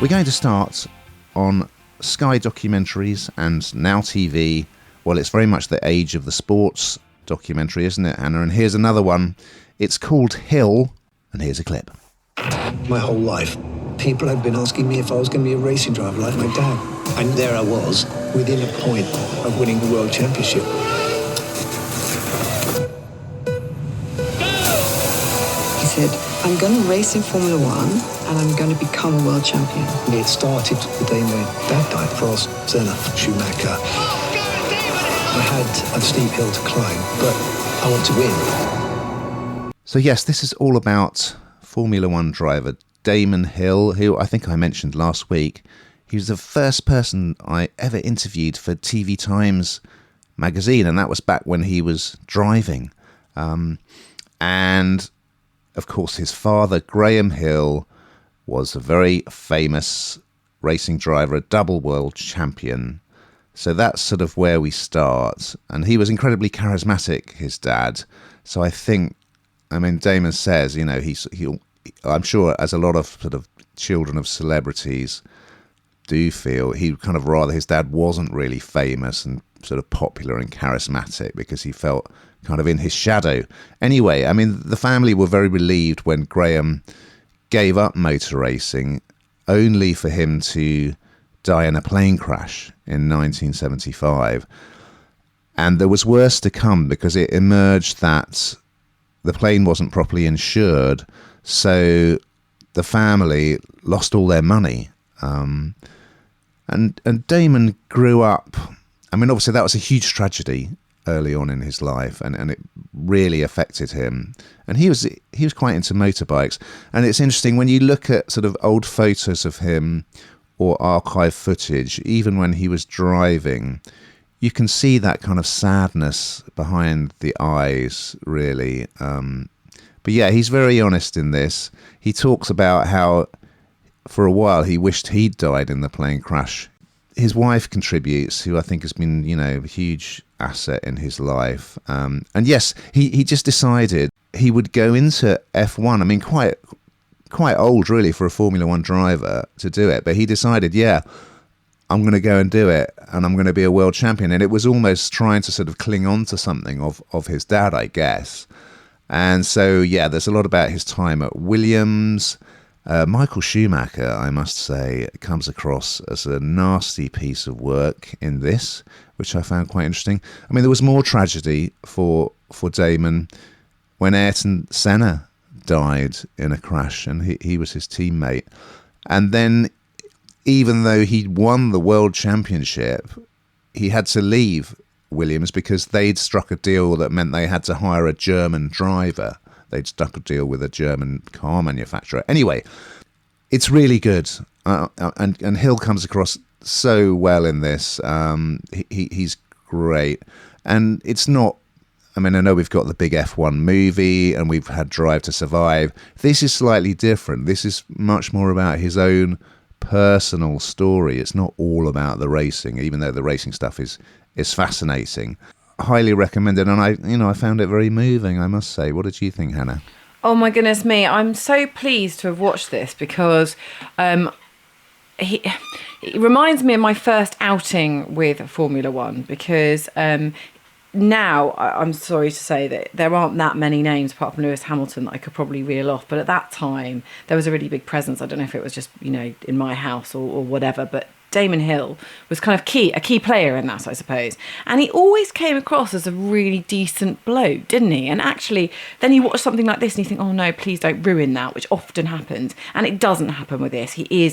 We're going to start on Sky documentaries and Now TV. Well, it's very much the age of the sports documentary, isn't it, Hannah? And here's another one. It's called Hill, and here's a clip. My whole life, people had been asking me if I was going to be a racing driver like my dad. And there I was, within a point of winning the World Championship. He said, I'm going to race in Formula One and I'm going to become a world champion. It started the day my dad died. Prost, Senna, Schumacher. I had a steep hill to climb, but I want to win. So yes, this is all about Formula One driver Damon Hill, who I think I mentioned last week. He was the first person I ever interviewed for TV Times magazine, and that was back when he was driving. And of course, his father, Graham Hill, was a very famous racing driver, a double world champion. So that's sort of where we start. And he was incredibly charismatic, his dad. So I think, Damon says, I'm sure, as a lot of sort of children of celebrities do feel, he kind of rather his dad wasn't really famous and sort of popular and charismatic because he felt kind of in his shadow. Anyway, the family were very relieved when Graham gave up motor racing, only for him to die in a plane crash in 1975. And there was worse to come because it emerged that the plane wasn't properly insured, so the family lost all their money. And Damon grew up. Obviously that was a huge tragedy early on in his life, and it really affected him. And he was quite into motorbikes. And it's interesting when you look at sort of old photos of him or archive footage, even when he was driving, you can see that kind of sadness behind the eyes, really. But yeah, he's very honest in this. He talks about how for a while he wished he'd died in the plane crash. His wife contributes, who I think has been, a huge asset in his life. And yes, he just decided he would go into F1. Quite old, really, for a Formula One driver to do it. But he decided, I'm going to go and do it, and I'm going to be a world champion. And it was almost trying to sort of cling on to something of his dad, I guess. And so, yeah, there's a lot about his time at Williams. Michael Schumacher, I must say, comes across as a nasty piece of work in this, which I found quite interesting. There was more tragedy for Damon when Ayrton Senna died in a crash, and he was his teammate. And then, even though he'd won the world championship, he had to leave Williams because they'd struck a deal that meant they had to hire a German driver. They'd struck a deal with a German car manufacturer. Anyway, it's really good. And Hill comes across so well in this. He's great. And it's not... I know we've got the big F1 movie and we've had Drive to Survive. This is slightly different. This is much more about his own personal story. It's not all about the racing, even though the racing stuff is fascinating. Highly recommended, and I found it very moving, I must say. What did you think, Hannah? Oh my goodness me, I'm so pleased to have watched this because it reminds me of my first outing with Formula One, because now I'm sorry to say that there aren't that many names apart from Lewis Hamilton that I could probably reel off, but at that time there was a really big presence. I don't know if it was just in my house or whatever, but Damon Hill was kind of a key player in that, I suppose. And he always came across as a really decent bloke, didn't he? And actually, then you watch something like this and you think, oh no, please don't ruin that, which often happens. And it doesn't happen with this. He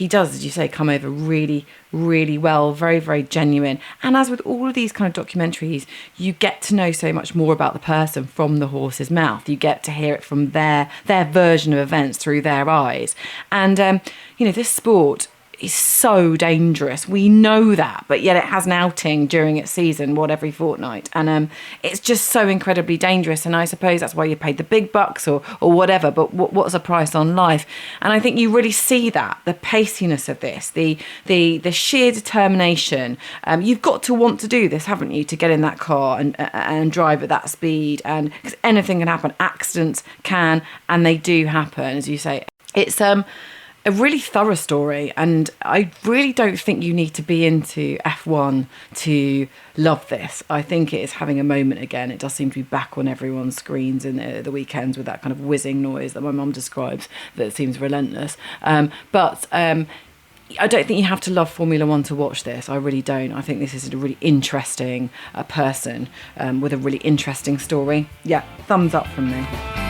does, as you say, come over really, really well, very, very genuine. And as with all of these kind of documentaries, you get to know so much more about the person from the horse's mouth. You get to hear it from their version of events through their eyes. And, this sport is so dangerous. We know that, but yet it has an outing during its season, every fortnight. And it's just so incredibly dangerous. And I suppose that's why you paid the big bucks or whatever, but what's the price on life? And I think you really see that, the paciness of this, the sheer determination. You've got to want to do this, haven't you, to get in that car and drive at that speed. And because anything can happen, accidents can, and they do happen, as you say. It's a really thorough story, and I really don't think you need to be into F1 to love this. I think it is having a moment again. It does seem to be back on everyone's screens in the weekends with that kind of whizzing noise that my mum describes that seems relentless. But I don't think you have to love Formula One to watch this. I really don't. I think this is a really interesting person with a really interesting story. Yeah, thumbs up from me.